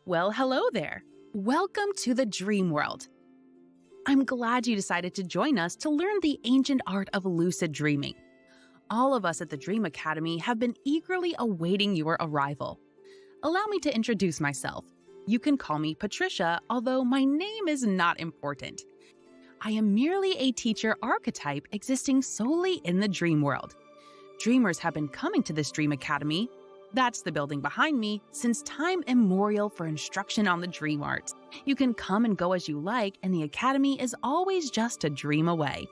Well, hello there. Welcome to the dream world. I'm glad you decided to join us to learn the ancient art of lucid dreaming. All of us at the Dream Academy have been eagerly awaiting your arrival. Allow me to introduce myself. You can call me Patricia, although my name is not important. I am merely a teacher archetype existing solely in the dream world. Dreamers have been coming to this Dream Academy, that's the building behind me, since time immemorial for instruction on the dream arts. You can come and go as you like, and the Academy is always just a dream away.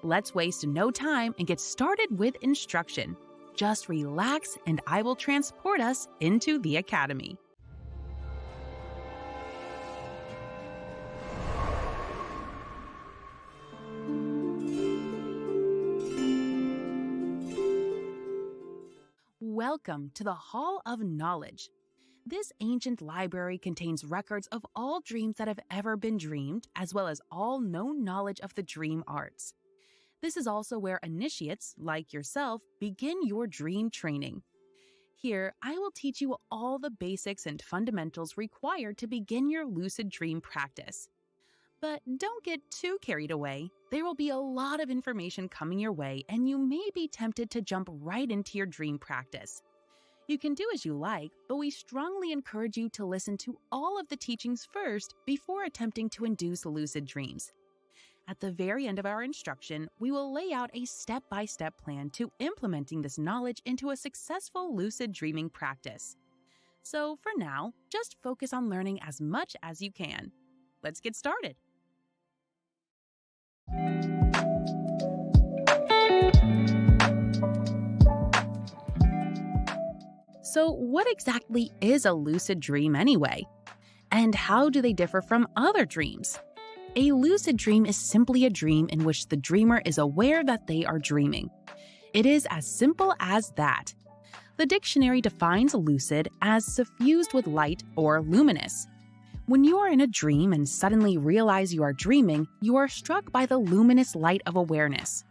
Let's waste no time and get started with instruction. Just relax and I will transport us into the Academy. Welcome to the Hall of Knowledge. This ancient library contains records of all dreams that have ever been dreamed, as well as all known knowledge of the dream arts. This is also where initiates, like yourself, begin your dream training. Here, I will teach you all the basics and fundamentals required to begin your lucid dream practice. But don't get too carried away. There will be a lot of information coming your way, and you may be tempted to jump right into your dream practice. You can do as you like, but we strongly encourage you to listen to all of the teachings first before attempting to induce lucid dreams. At the very end of our instruction, we will lay out a step-by-step plan to implementing this knowledge into a successful lucid dreaming practice. So for now, just focus on learning as much as you can. Let's get started. So what exactly is a lucid dream anyway? And how do they differ from other dreams? A lucid dream is simply a dream in which the dreamer is aware that they are dreaming. It is as simple as that. The dictionary defines lucid as suffused with light or luminous. When you are in a dream and suddenly realize you are dreaming, you are struck by the luminous light of awareness.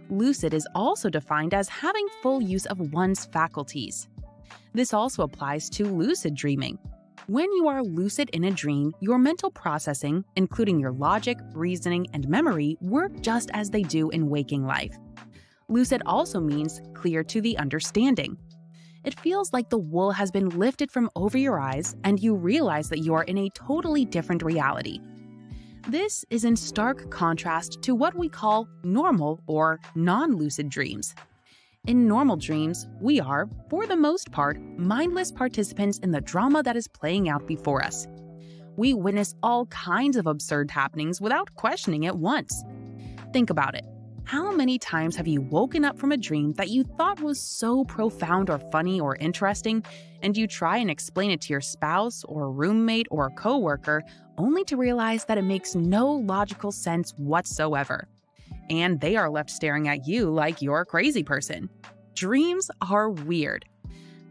Lucid is also defined as having full use of one's faculties. This also applies to lucid dreaming. When you are lucid in a dream, your mental processing, including your logic, reasoning, and memory, work just as they do in waking life. Lucid also means clear to the understanding. It feels like the wool has been lifted from over your eyes and you realize that you are in a totally different reality. This is in stark contrast to what we call normal or non-lucid dreams. In normal dreams, we are, for the most part, mindless participants in the drama that is playing out before us. We witness all kinds of absurd happenings without questioning it once. Think about it. How many times have you woken up from a dream that you thought was so profound or funny or interesting, and you try and explain it to your spouse or roommate or coworker, only to realize that it makes no logical sense whatsoever? And they are left staring at you like you're a crazy person. Dreams are weird.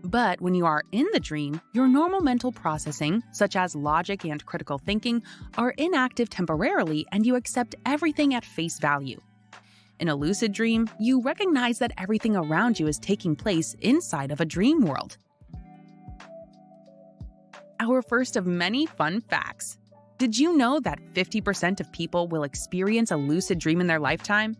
But when you are in the dream, your normal mental processing, such as logic and critical thinking, are inactive temporarily and you accept everything at face value. In a lucid dream, you recognize that everything around you is taking place inside of a dream world. Our first of many fun facts. Did you know that 50% of people will experience a lucid dream in their lifetime?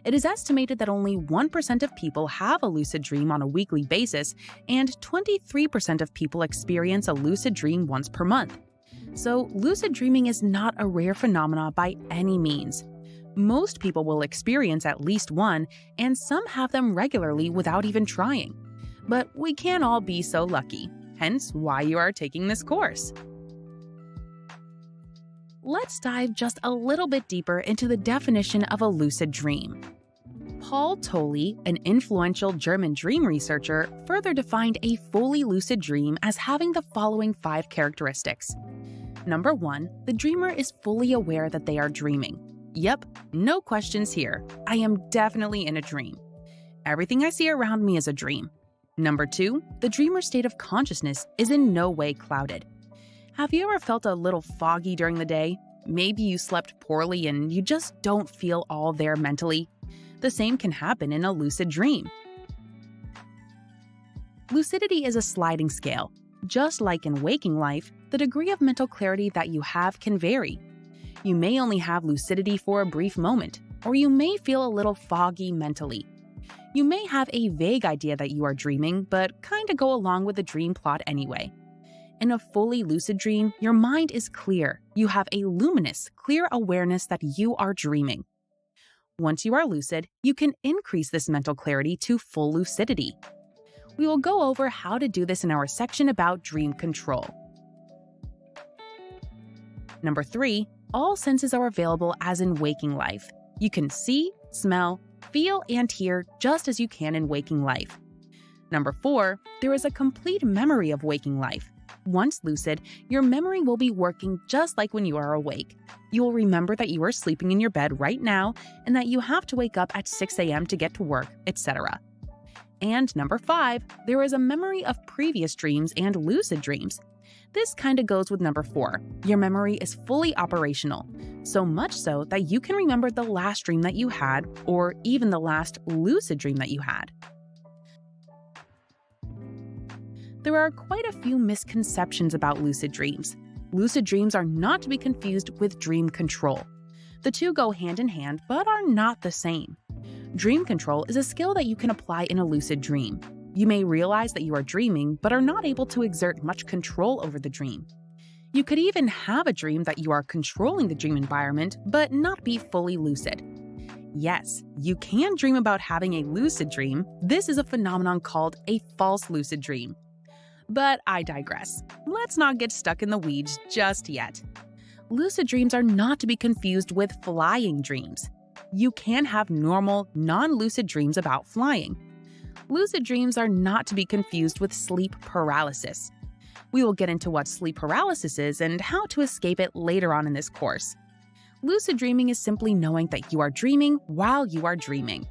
It is estimated that only 1% of people have a lucid dream on a weekly basis, and 23% of people experience a lucid dream once per month. So, lucid dreaming is not a rare phenomenon by any means. Most people will experience at least one, and some have them regularly without even trying. But we can't all be so lucky, hence why you are taking this course. Let's dive just a little bit deeper into the definition of a lucid dream. Paul Tolley, an influential German dream researcher, further defined a fully lucid dream as having the following 5 characteristics. Number 1, the dreamer is fully aware that they are dreaming. Yep, no questions here. I am definitely in a dream. Everything I see around me is a dream. Number 2, the dreamer's state of consciousness is in no way clouded. Have you ever felt a little foggy during the day? Maybe you slept poorly and you just don't feel all there mentally. The same can happen in a lucid dream. Lucidity is a sliding scale. Just like in waking life, the degree of mental clarity that you have can vary. You may only have lucidity for a brief moment, or you may feel a little foggy mentally. You may have a vague idea that you are dreaming, but kinda go along with the dream plot anyway. In a fully lucid dream, your mind is clear. You have a luminous, clear awareness that you are dreaming. Once you are lucid, you can increase this mental clarity to full lucidity. We will go over how to do this in our section about dream control. Number 3, all senses are available as in waking life. You can see, smell, feel, and hear just as you can in waking life. Number 4, there is a complete memory of waking life. Once lucid, your memory will be working just like when you are awake. You will remember that you are sleeping in your bed right now and that you have to wake up at 6 a.m. to get to work, etc. And number 5, there is a memory of previous dreams and lucid dreams. This kind of goes with number 4. Your memory is fully operational, so much so that you can remember the last dream that you had or even the last lucid dream that you had. There are quite a few misconceptions about lucid dreams. Lucid dreams are not to be confused with dream control. The two go hand in hand but are not the same. Dream control is a skill that you can apply in a lucid dream. You may realize that you are dreaming but are not able to exert much control over the dream. You could even have a dream that you are controlling the dream environment but not be fully lucid. Yes, you can dream about having a lucid dream. This is a phenomenon called a false lucid dream. But I digress. Let's not get stuck in the weeds just yet. Lucid dreams are not to be confused with flying dreams. You can have normal, non-lucid dreams about flying. Lucid dreams are not to be confused with sleep paralysis. We will get into what sleep paralysis is and how to escape it later on in this course. Lucid dreaming is simply knowing that you are dreaming while you are dreaming.